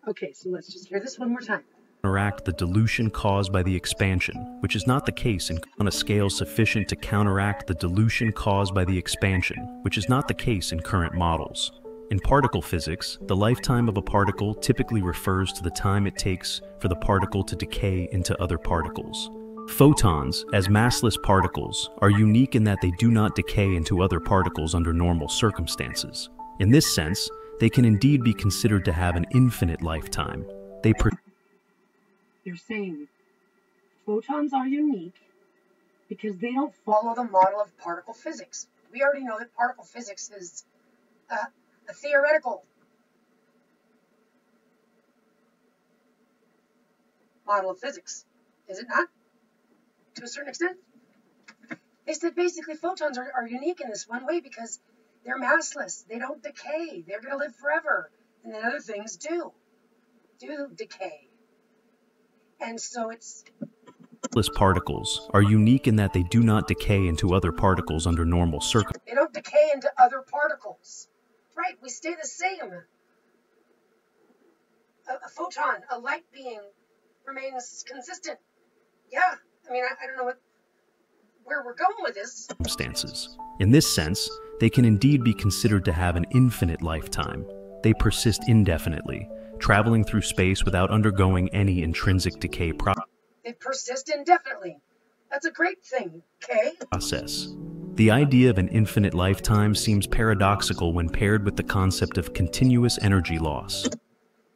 Okay, so let's just hear this one more time. Counteract the dilution caused by the expansion, which is not the case on a scale sufficient to counteract the dilution caused by the expansion, which is not the case in current models. In particle physics, the lifetime of a particle typically refers to the time it takes for the particle to decay into other particles. Photons, as massless particles, are unique in that they do not decay into other particles under normal circumstances. In this sense, they can indeed be considered to have an infinite lifetime. You're saying photons are unique because they don't follow the model of particle physics. We already know that particle physics is a theoretical model of physics, is it not? To a certain extent. They said basically photons are unique in this one way because they're massless. They don't decay. They're going to live forever. And then other things do decay. And so it's... Particles are unique in that they do not decay into other particles under normal circumstances. They don't decay into other particles. Right, we stay the same. A photon, a light being, remains consistent. Yeah, I mean, I don't know where we're going with this. In this sense, they can indeed be considered to have an infinite lifetime. They persist indefinitely, traveling through space without undergoing any intrinsic decay They persist indefinitely. That's a great thing, process. The idea of an infinite lifetime seems paradoxical when paired with the concept of continuous energy loss.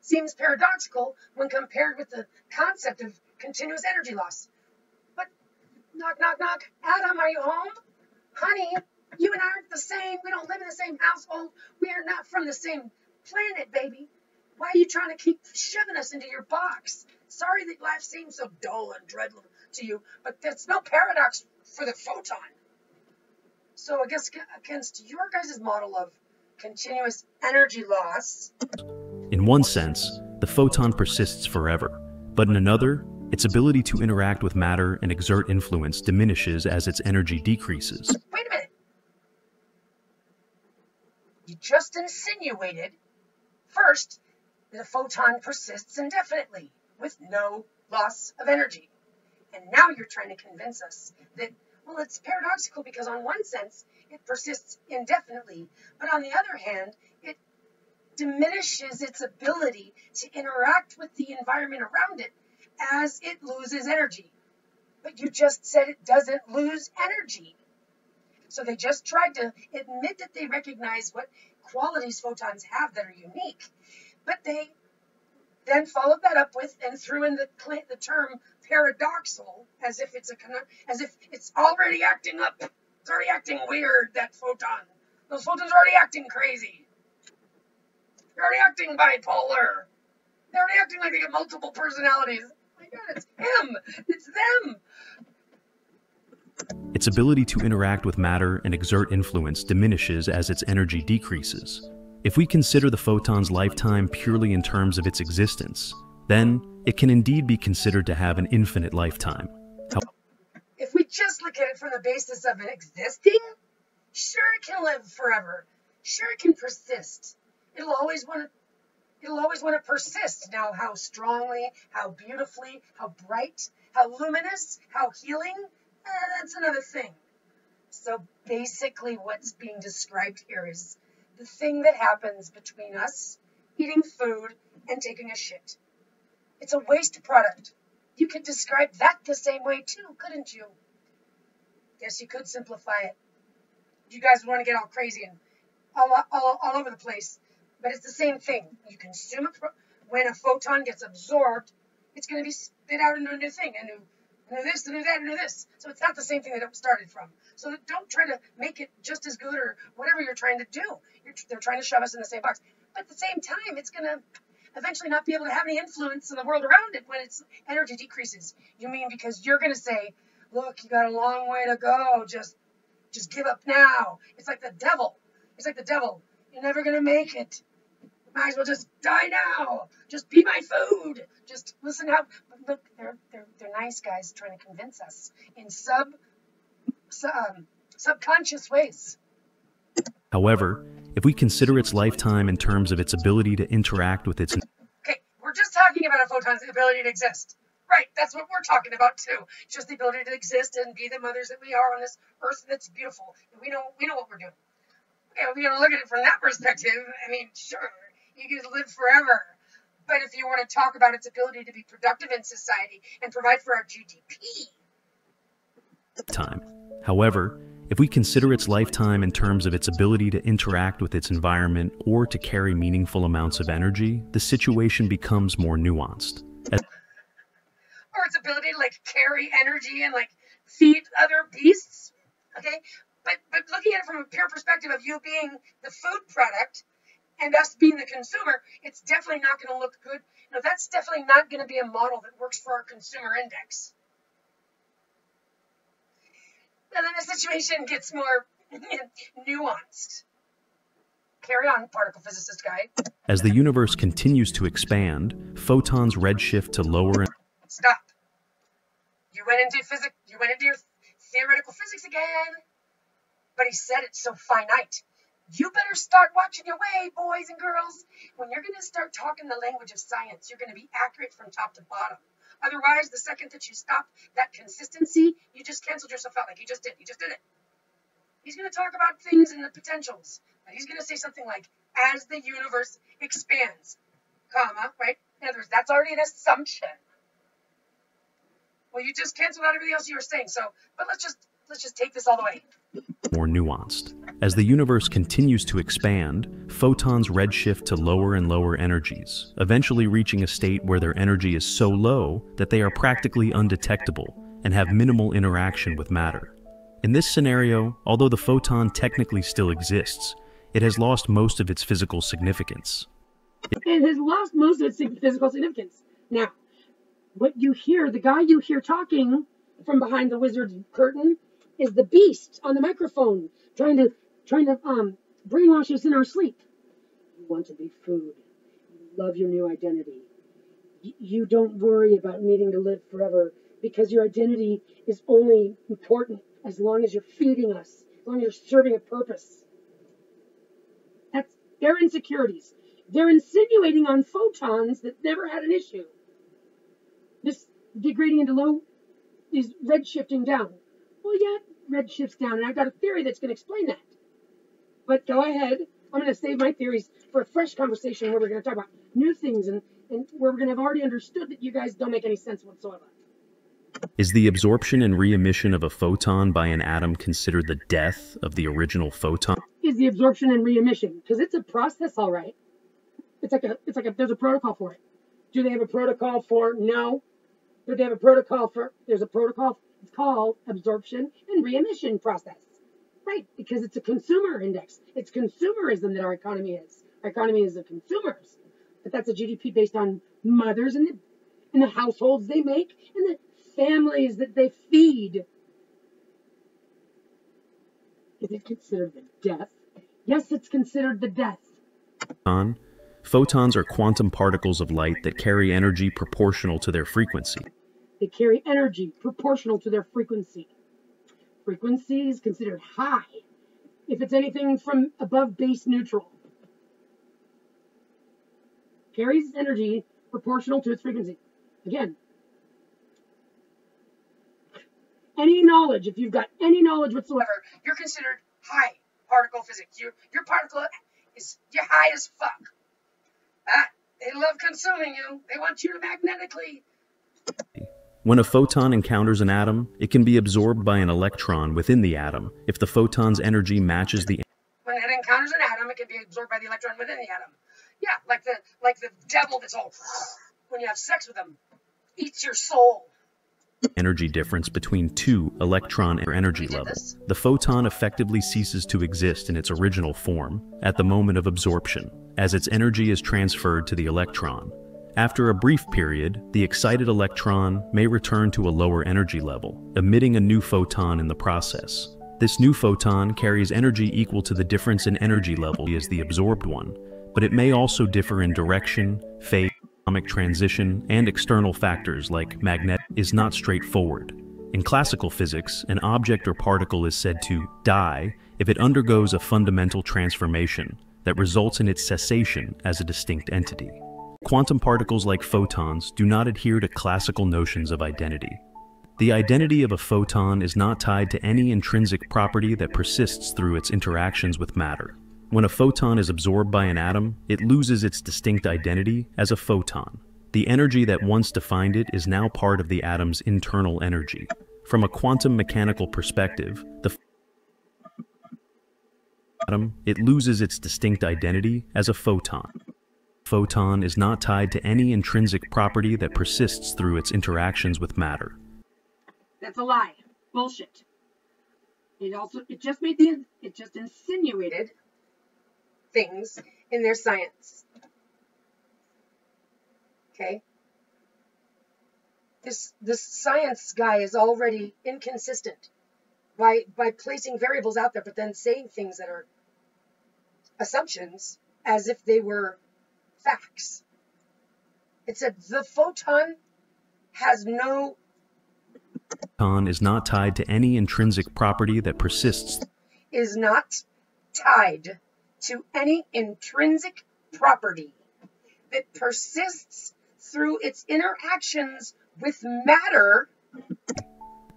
Seems paradoxical when compared with the concept of continuous energy loss. But, knock, knock, knock. Adam, are you home? Honey, you and I aren't the same. We don't live in the same household. We are not from the same planet, baby. Why are you trying to keep shoving us into your box? Sorry that life seems so dull and dreadful to you, but that's no paradox for the photon. So I guess against your guys' model of continuous energy loss... In one sense, the photon persists forever, but in another, its ability to interact with matter and exert influence diminishes as its energy decreases. Wait a minute. You just insinuated, first, that a photon persists indefinitely with no loss of energy. And now you're trying to convince us that, well, it's paradoxical because on one sense, it persists indefinitely, but on the other hand, it diminishes its ability to interact with the environment around it as it loses energy. But you just said it doesn't lose energy. So they just tried to admit that they recognize what qualities photons have that are unique, but they then followed that up with and threw in the term paradoxal as if it's already acting up. It's already acting weird, that photon. Those photons are already acting crazy. They're already acting bipolar. They're already acting like they get multiple personalities. Oh my God, it's him. It's them. Its ability to interact with matter and exert influence diminishes as its energy decreases. If we consider the photon's lifetime purely in terms of its existence, then it can indeed be considered to have an infinite lifetime. If we just look at it from the basis of it existing, sure it can live forever. Sure it can persist. It'll always want to persist. Now, how strongly, how beautifully, how bright, how luminous, how healing, that's another thing. So basically what's being described here is the thing that happens between us eating food and taking a shit. It's a waste product. You could describe that the same way too, couldn't you? Yes, you could simplify it. You guys want to get all crazy and all over the place. But it's the same thing. You consume it. When a photon gets absorbed, it's going to be spit out into a new thing, a new this, a new that, a new this. So it's not the same thing that it started from. So don't try to make it just as good or whatever you're trying to do. They're trying to shove us in the same box. But at the same time, it's going to eventually not be able to have any influence in the world around it when its energy decreases. You mean because you're going to say, look, you got a long way to go. Just give up now. It's like the devil. It's like the devil. You're never going to make it. Might as well just die now. Just be my food. Just listen how. Look, they're nice guys trying to convince us in subconscious ways. However, if we consider its lifetime in terms of its ability to interact with its... Okay, about a photon's ability to exist. Right, that's what we're talking about too. Just the ability to exist and be the mothers that we are on this earth that's beautiful. And we know what we're doing. Okay, we're going to look at it from that perspective. I mean, sure, you can live forever. But if you want to talk about its ability to be productive in society and provide for our GDP. Time. However, if we consider its lifetime in terms of its ability to interact with its environment or to carry meaningful amounts of energy, the situation becomes more nuanced. Or its ability to like carry energy and like feed other beasts. Okay? But looking at it from a pure perspective of you being the food product and us being the consumer, it's definitely not going to look good. No, that's definitely not going to be a model that works for our consumer index. And then the situation gets more nuanced. Carry on, particle physicist guy. As the universe continues to expand, photons redshift to lower and... Stop. You went into physics. You went into your theoretical physics again. But he said it's so finite. You better start watching your way, boys and girls. When you're going to start talking the language of science, you're going to be accurate from top to bottom. Otherwise, the second that you stop that consistency, you just canceled yourself out like you just did. You just did it. He's going to talk about things and the potentials. But he's going to say something like, as the universe expands, comma, right? In other words, that's already an assumption. Well, you just canceled out everything else you were saying. So, but let's just take this all the way. More nuanced. As the universe continues to expand, photons redshift to lower and lower energies, eventually reaching a state where their energy is so low that they are practically undetectable and have minimal interaction with matter. In this scenario, although the photon technically still exists, it has lost most of its physical significance. It has lost most of its physical significance. Now, what you hear, the guy you hear talking from behind the wizard's curtain is the beast on the microphone trying to brainwash us in our sleep. You want to be food. You love your new identity. You don't worry about needing to live forever because your identity is only important as long as you're feeding us, as long as you're serving a purpose. That's their insecurities. They're insinuating on photons that never had an issue. This degrading into low is red shifting down. Well, yeah, red shifts down, and I've got a theory that's going to explain that. But go ahead. I'm going to save my theories for a fresh conversation where we're going to talk about new things and where we're going to have already understood that you guys don't make any sense whatsoever. Is the absorption and re-emission of a photon by an atom considered the death of the original photon? Is the absorption and re-emission, because it's a process, all right. It's like a there's a protocol for it. Do they have a protocol for no? Do they have a protocol for there's a protocol? It's called absorption and re-emission process. Right, because it's a consumer index. It's consumerism that our economy is. Our economy is of consumers. But that's a GDP based on mothers and the households they make and the families that they feed. Is it considered the death? Yes, it's considered the death. Photons are quantum particles of light that carry energy proportional to their frequency. They carry energy proportional to their frequency. Frequency is considered high if it's anything from above base neutral. Carries energy proportional to its frequency. Again, any knowledge, if you've got any knowledge whatsoever, you're considered high particle physics. Your particle is you're high as fuck. They love consuming you. They want you to magnetically. When a photon encounters an atom, it can be absorbed by an electron within the atom if the photon's energy matches the... When it encounters an atom, it can be absorbed by the electron within the atom. Yeah, like the devil that's all... When you have sex with them, eats your soul. Energy difference between two electron energy levels. The photon effectively ceases to exist in its original form at the moment of absorption, as its energy is transferred to the electron. After a brief period, the excited electron may return to a lower energy level, emitting a new photon in the process. This new photon carries energy equal to the difference in energy level as the absorbed one, but it may also differ in direction, phase, atomic transition, and external factors like magnetic is not straightforward. In classical physics, an object or particle is said to die if it undergoes a fundamental transformation that results in its cessation as a distinct entity. Quantum particles like photons do not adhere to classical notions of identity. The identity of a photon is not tied to any intrinsic property that persists through its interactions with matter. When a photon is absorbed by an atom, it loses its distinct identity as a photon. The energy that once defined it is now part of the atom's internal energy. From a quantum mechanical perspective, the atom, it loses its distinct identity as a photon. Photon is not tied to any intrinsic property that persists through its interactions with matter. That's a lie. Bullshit. It just insinuated things in their science. Okay? This science guy is already inconsistent by placing variables out there, but then saying things that are assumptions as if they were facts. It said the photon has no... Photon is not tied to any intrinsic property that persists. Is not tied to any intrinsic property that persists through its interactions with matter.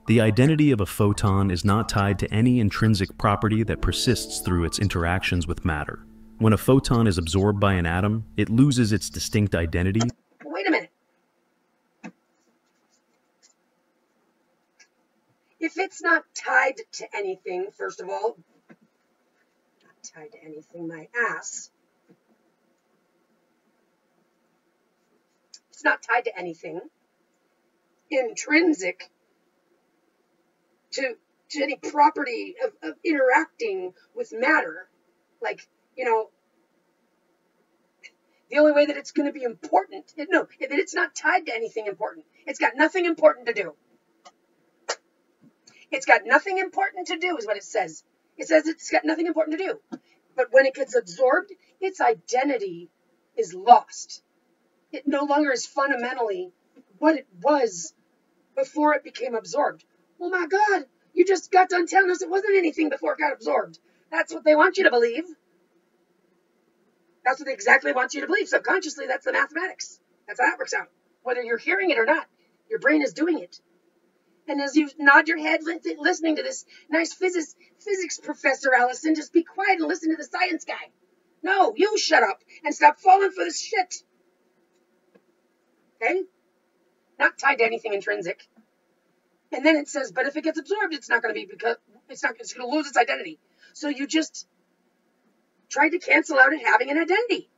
The identity of a photon is not tied to any intrinsic property that persists through its interactions with matter. When a photon is absorbed by an atom, it loses its distinct identity. Wait a minute. If it's not tied to anything, first of all, not tied to anything, my ass. It's not tied to anything intrinsic to any property of interacting with matter. Like, you know, the only way that it's going to be important, that it's not tied to anything important. It's got nothing important to do. It's got nothing important to do is what it says. It says it's got nothing important to do. But when it gets absorbed, its identity is lost. It no longer is fundamentally what it was before it became absorbed. Well, my God, you just got done telling us it wasn't anything before it got absorbed. That's what they want you to believe. That's what they exactly want you to believe. Subconsciously, that's the mathematics. That's how that works out. Whether you're hearing it or not, your brain is doing it. And as you nod your head listening to this nice physics professor, Allison, just be quiet and listen to the science guy. No, you shut up and stop falling for this shit. Okay? Not tied to anything intrinsic. And then it says, but if it gets absorbed, it's not going to be because it's going to lose its identity. So you just tried to cancel out it having an identity.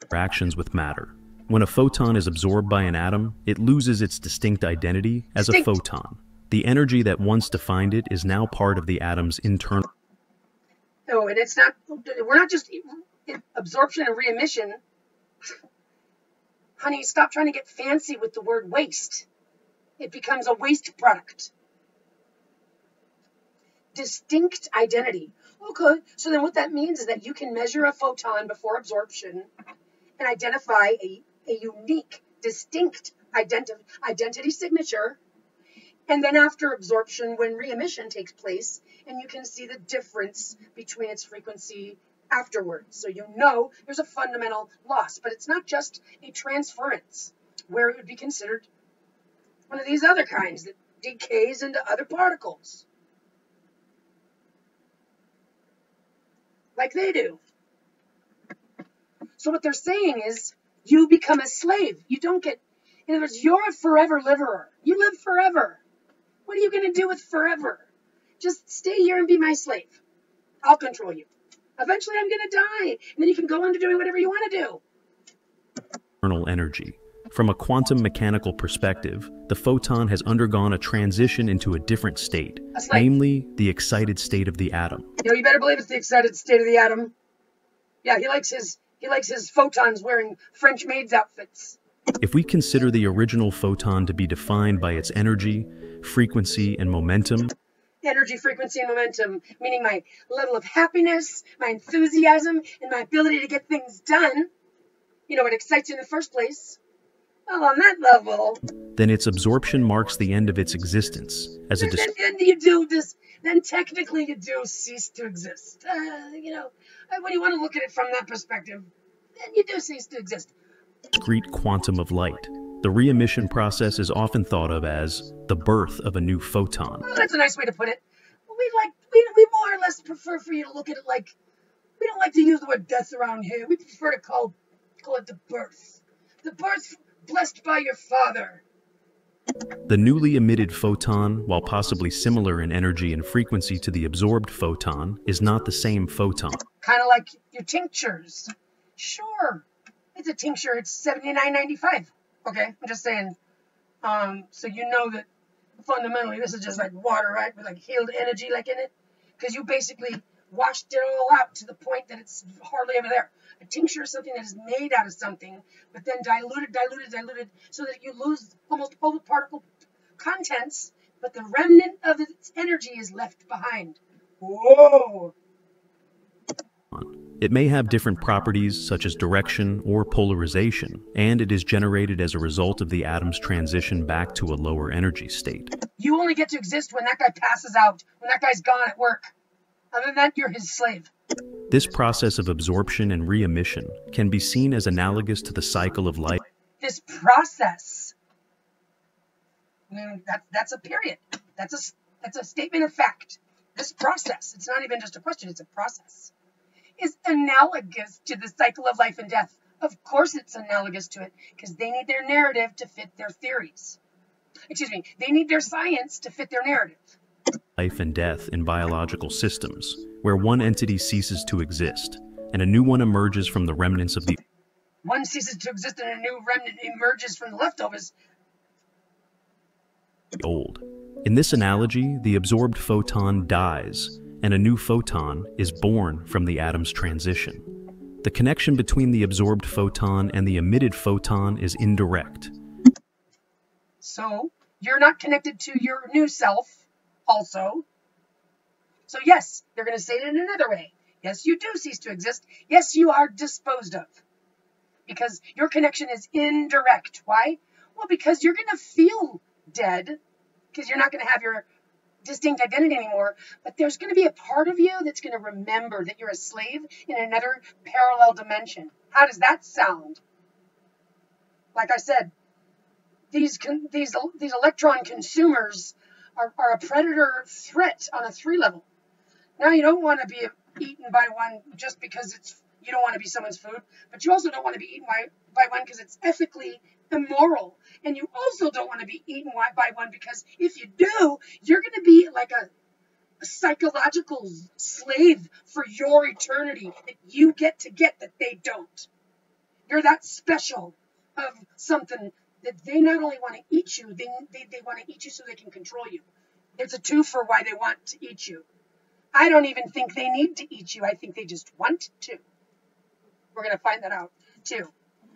Interactions with matter. When a photon is absorbed by an atom, it loses its distinct identity as a photon. The energy that once defined it is now part of the atom's internal... No, and it's not... We're not just... Absorption and re-emission... Honey, stop trying to get fancy with the word waste. It becomes a waste product. Distinct identity. Okay, so then what that means is that you can measure a photon before absorption and identify a unique, distinct identity signature. And then after absorption, when re-emission takes place, and you can see the difference between its frequency afterwards. So you know there's a fundamental loss, but it's not just a transference where it would be considered one of these other kinds that decays into other particles. Like they do. So what they're saying is you become a slave. You don't get, in other words, you're a forever liver. You live forever. What are you going to do with forever? Just stay here and be my slave. I'll control you. Eventually I'm going to die. And then you can go on to doing whatever you want to do. Internal energy. From a quantum mechanical perspective, the photon has undergone a transition into a different state, namely the excited state of the atom. You better believe it's the excited state of the atom. Yeah, he likes his photons wearing French maids outfits. If we consider the original photon to be defined by its energy, frequency, and momentum. Energy, frequency, and momentum, meaning my level of happiness, my enthusiasm, and my ability to get things done. You know what excites you in the first place. Well, on that level, then its absorption marks the end of its existence as a then technically you do cease to exist. When you want to look at it from that perspective, then you do cease to exist. discrete quantum of light. The re-emission process is often thought of as the birth of a new photon. Well, that's a nice way to put it. We more or less prefer for you to look at it like, we don't like to use the word death around here. We prefer to call it the birth. The birth blessed by your father. The newly emitted photon, while possibly similar in energy and frequency to the absorbed photon, is not the same photon. Kind of like your tinctures. Sure, it's a tincture. It's $79.95. Okay, I'm just saying. So you know that fundamentally this is just like water, right? With like healed energy like in it. Because you basically washed it all out to the point that it's hardly ever there. A tincture is something that is made out of something, but then diluted, so that you lose almost all the particle contents, but the remnant of its energy is left behind. Whoa! It may have different properties such as direction or polarization, and it is generated as a result of the atom's transition back to a lower energy state. You only get to exist when that guy passes out, when that guy's gone at work. Other than that, you're his slave. This process of absorption and re-emission can be seen as analogous to the cycle of life. This process, I mean, that's a period. That's a statement of fact. This process, it's not even just a question, it's a process, is analogous to the cycle of life and death. Of course it's analogous to it, because they need their narrative to fit their theories. They need their science to fit their narrative. Life and death in biological systems, where one entity ceases to exist, and a new one emerges from the remnants of the one ceases to exist and a new remnant emerges from the leftovers. Old. In this analogy, the absorbed photon dies, and a new photon is born from the atom's transition. The connection between the absorbed photon and the emitted photon is indirect. So, you're not connected to your new self, also. So yes, they're going to say it in another way. Yes, you do cease to exist. Yes, you are disposed of. Because your connection is indirect. Why? Well, because you're going to feel dead, because you're not going to have your distinct identity anymore, but there's going to be a part of you that's going to remember that you're a slave in another parallel dimension. How does that sound? Like I said, these electron consumers are a predator threat on a 3 level. Now, you don't want to be eaten by one just because you don't want to be someone's food, but you also don't want to be eaten by one because it's ethically immoral. And you also don't want to be eaten by one because if you do, you're going to be like a psychological slave for your eternity that you get that they don't. You're that special of something that they not only want to eat you, they want to eat you so they can control you. It's a 2 for why they want to eat you. I don't even think they need to eat you. I think they just want to. We're going to find that out, too.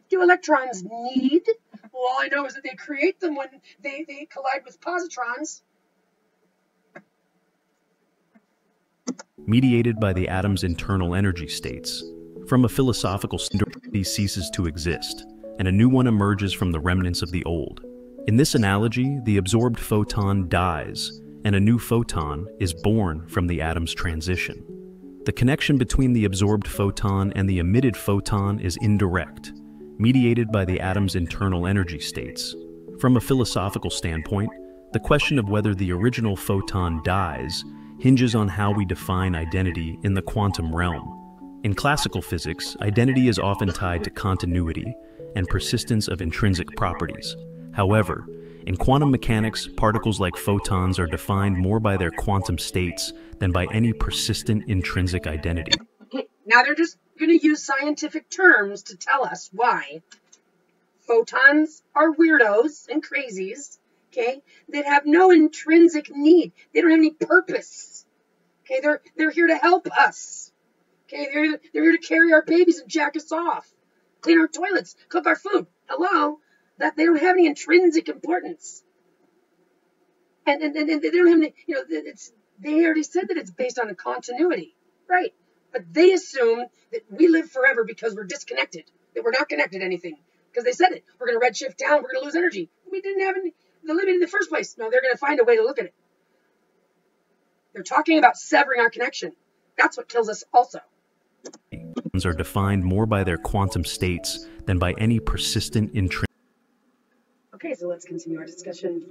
Do electrons need? Well, all I know is that they create them when they collide with positrons. Mediated by the atom's internal energy states. From a philosophical standpoint, he ceases to exist, and a new one emerges from the remnants of the old. In this analogy, the absorbed photon dies, and a new photon is born from the atom's transition. The connection between the absorbed photon and the emitted photon is indirect, mediated by the atom's internal energy states. From a philosophical standpoint, the question of whether the original photon dies hinges on how we define identity in the quantum realm. In classical physics, identity is often tied to continuity and persistence of intrinsic properties. However, in quantum mechanics, particles like photons are defined more by their quantum states than by any persistent intrinsic identity. Okay, now they're just going to use scientific terms to tell us why photons are weirdos and crazies, okay, that have no intrinsic need. They don't have any purpose. Okay, they're here to help us. Okay, they're here to carry our babies and jack us off, clean our toilets, cook our food. Hello? That they don't have any intrinsic importance. And they don't have any, they already said that it's based on a continuity. Right. But they assume that we live forever because we're disconnected, that we're not connected to anything. Because they said it. We're going to redshift down, we're going to lose energy. We didn't have the limit in the first place. No, they're going to find a way to look at it. They're talking about severing our connection. That's what kills us also. are defined more by their quantum states than by any persistent intrinsic. Okay, so let's continue our discussion.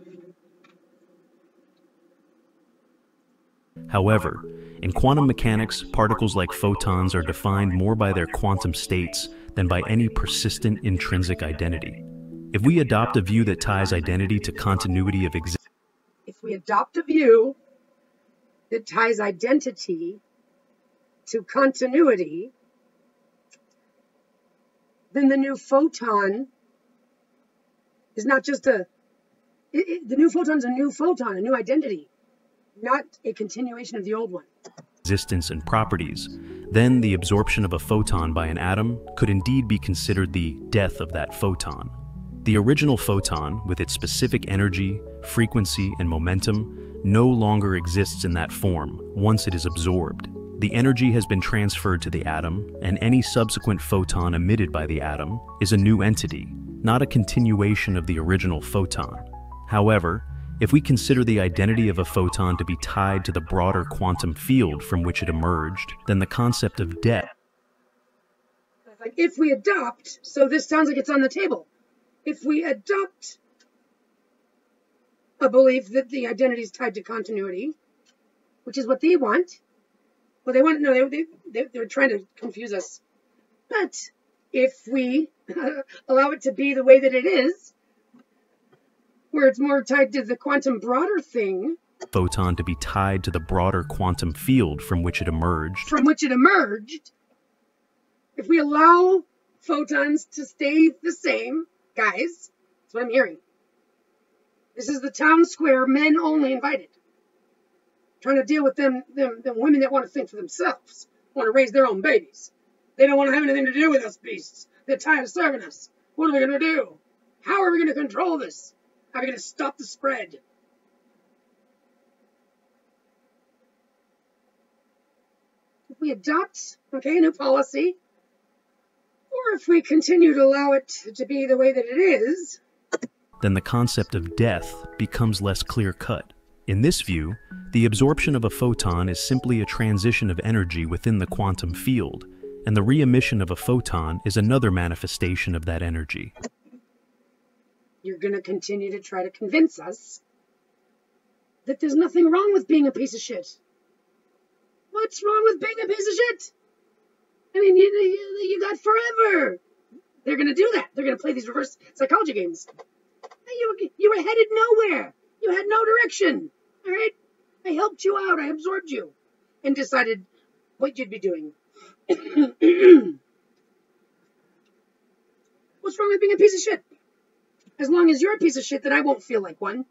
However, in quantum mechanics, particles like photons are defined more by their quantum states than by any persistent intrinsic identity. If we adopt a view that ties identity to continuity of existence, If we adopt a view that ties identity to continuity, then the new photon is not just the new photon's a new photon, a new identity, not a continuation of the old one. Existence and properties, then the absorption of a photon by an atom could indeed be considered the death of that photon. The original photon, with its specific energy, frequency, and momentum, no longer exists in that form once it is absorbed. The energy has been transferred to the atom, and any subsequent photon emitted by the atom is a new entity, not a continuation of the original photon. However, if we consider the identity of a photon to be tied to the broader quantum field from which it emerged, then the concept of death. Like if we adopt, so this sounds like it's on the table. If we adopt a belief that the identity is tied to continuity, which is what they want, well, they're trying to confuse us. But if we allow it to be the way that it is, where it's more tied to the quantum broader thing, Photon to be tied to the broader quantum field from which it emerged. If we allow photons to stay the same, guys, that's what I'm hearing. This is the town square, men only invited. Trying to deal with them women that want to think for themselves, want to raise their own babies. They don't want to have anything to do with us beasts. They're tired of serving us. What are we going to do? How are we going to control this? How are we going to stop the spread? If we adopt, a new policy, or if we continue to allow it to be the way that it is, then the concept of death becomes less clear-cut. In this view, the absorption of a photon is simply a transition of energy within the quantum field, and the re-emission of a photon is another manifestation of that energy. You're going to continue to try to convince us that there's nothing wrong with being a piece of shit. What's wrong with being a piece of shit? I mean, you got forever. They're going to do that. They're going to play these reverse psychology games. You were headed nowhere. You had no direction. All right? I helped you out. I absorbed you and decided what you'd be doing. What's wrong with being a piece of shit? As long as you're a piece of shit, then I won't feel like one.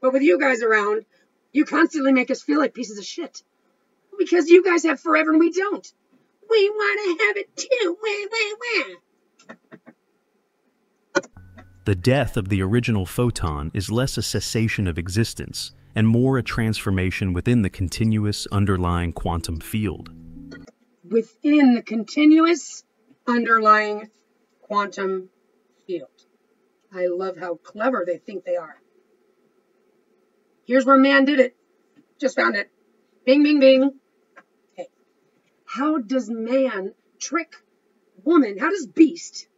But with you guys around, you constantly make us feel like pieces of shit. Because you guys have forever and we don't. We want to have it too. The death of the original photon is less a cessation of existence and more a transformation within the continuous underlying quantum field. Within the continuous underlying quantum field. I love how clever they think they are. Here's where man did it. Just found it. Bing, bing, bing. Okay. How does man trick woman? How does beast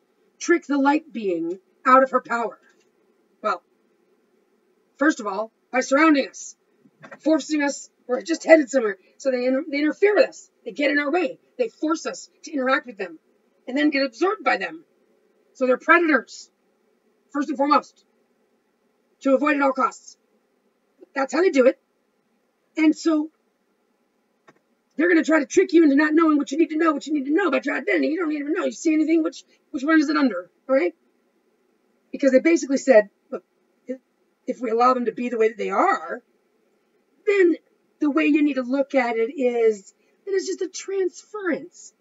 trick the light being out of her power? Well, first of all, by surrounding us, forcing us, we're just headed somewhere, so they interfere with us. They get in our way. They force us to interact with them and then get absorbed by them. So they're predators, first and foremost, to avoid at all costs. That's how they do it. And so they're going to try to trick you into not knowing what you need to know about your identity. You don't even know. You see anything? Which one is it under? All right? Because they basically said, look, if we allow them to be the way that they are, then the way you need to look at it is that it's just a transference.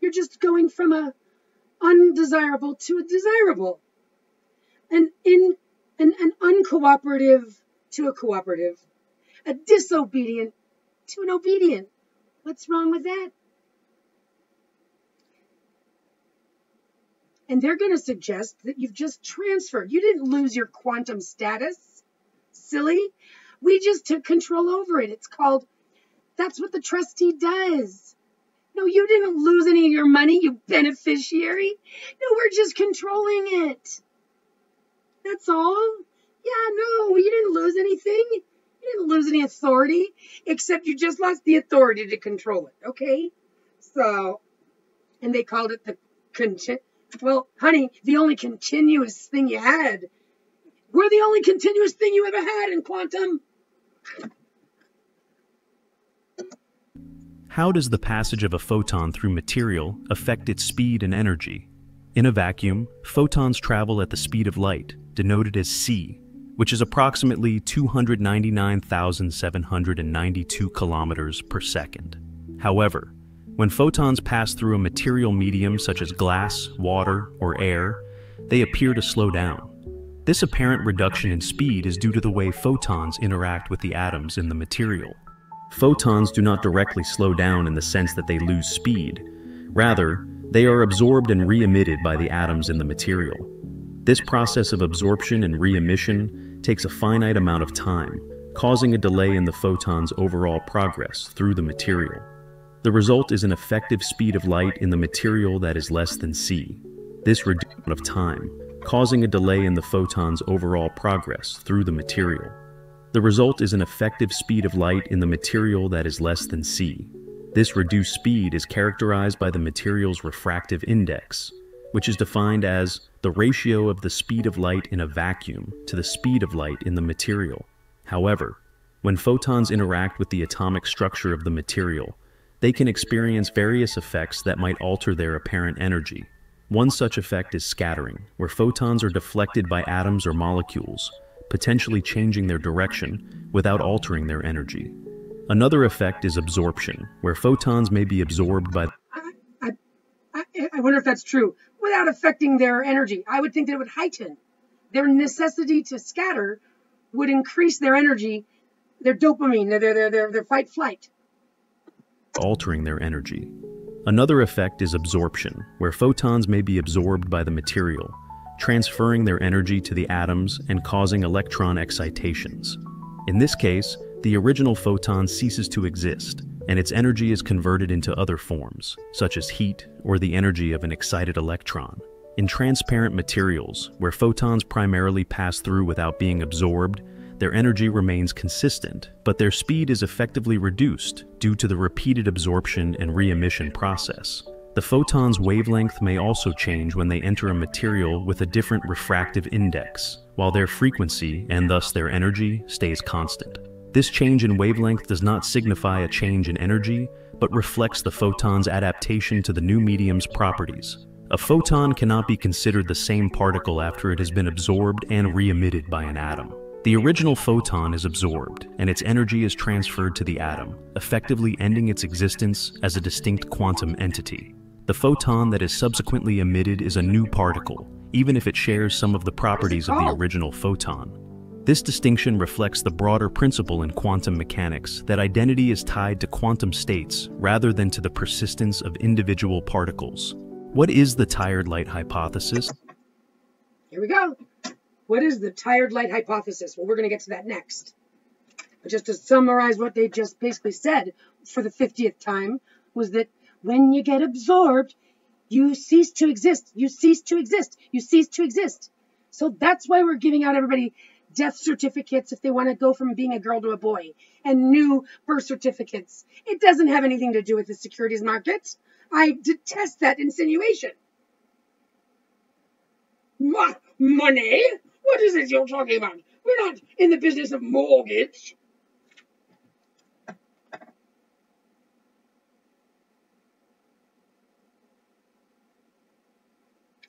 You're just going from a undesirable to a desirable. And in an uncooperative to a cooperative. A disobedient to an obedient. What's wrong with that? And they're going to suggest that you've just transferred. You didn't lose your quantum status. Silly. We just took control over it. It's called, that's what the trustee does. No, you didn't lose any of your money, you beneficiary. No, we're just controlling it. That's all. Yeah, no, you didn't lose anything. You didn't lose any authority, except you just lost the authority to control it, okay? So, and they called it the well, honey, the only continuous thing you had. We're the only continuous thing you ever had in quantum. How does the passage of a photon through material affect its speed and energy? In a vacuum, photons travel at the speed of light, denoted as c, which is approximately 299,792 kilometers per second. However, when photons pass through a material medium such as glass, water, or air, they appear to slow down. This apparent reduction in speed is due to the way photons interact with the atoms in the material. Photons do not directly slow down in the sense that they lose speed. Rather, they are absorbed and re-emitted by the atoms in the material. This process of absorption and re-emission takes a finite amount of time, causing a delay in the photon's overall progress through the material. The result is an effective speed of light in the material that is less than c. This reduced amount of time, causing a delay in the photon's overall progress through the material. The result is an effective speed of light in the material that is less than c. This reduced speed is characterized by the material's refractive index, which is defined as the ratio of the speed of light in a vacuum to the speed of light in the material. However, when photons interact with the atomic structure of the material, they can experience various effects that might alter their apparent energy. One such effect is scattering, where photons are deflected by atoms or molecules, potentially changing their direction without altering their energy. Another effect is absorption, where photons may be absorbed by... I wonder if that's true. Without affecting their energy, I would think that it would heighten. Their necessity to scatter would increase their energy, their dopamine, their fight-flight. altering their energy. Another effect is absorption, where photons may be absorbed by the material, transferring their energy to the atoms and causing electron excitations. In this case, the original photon ceases to exist, and its energy is converted into other forms, such as heat or the energy of an excited electron. In transparent materials, where photons primarily pass through without being absorbed, their energy remains consistent, but their speed is effectively reduced due to the repeated absorption and re-emission process. The photon's wavelength may also change when they enter a material with a different refractive index, while their frequency, and thus their energy, stays constant. This change in wavelength does not signify a change in energy, but reflects the photon's adaptation to the new medium's properties. A photon cannot be considered the same particle after it has been absorbed and re-emitted by an atom. The original photon is absorbed, and its energy is transferred to the atom, effectively ending its existence as a distinct quantum entity. The photon that is subsequently emitted is a new particle, even if it shares some of the properties of the original photon. This distinction reflects the broader principle in quantum mechanics that identity is tied to quantum states rather than to the persistence of individual particles. What is the tired light hypothesis? Here we go. What is the tired light hypothesis? Well, we're going to get to that next. But just to summarize what they just basically said for the 50th time, was that when you get absorbed, you cease to exist. You cease to exist. You cease to exist. So that's why we're giving out everybody death certificates if they want to go from being a girl to a boy, and new birth certificates. It doesn't have anything to do with the securities market. I detest that insinuation. Money? What is it you're talking about? We're not in the business of mortgage.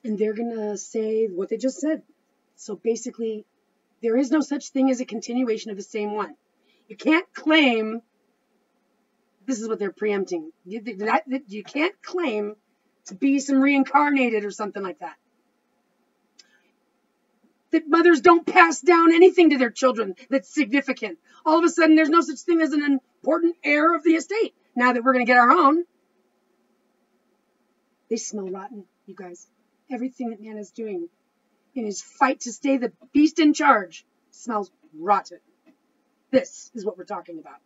And they're going to say what they just said. So basically, there is no such thing as a continuation of the same one. You can't claim, this is what they're preempting, you can't claim to be some reincarnated or something like that. That mothers don't pass down anything to their children that's significant. All of a sudden, there's no such thing as an important heir of the estate. Now that we're going to get our own. They smell rotten, you guys. Everything that man is doing in his fight to stay the beast in charge smells rotten. This is what we're talking about.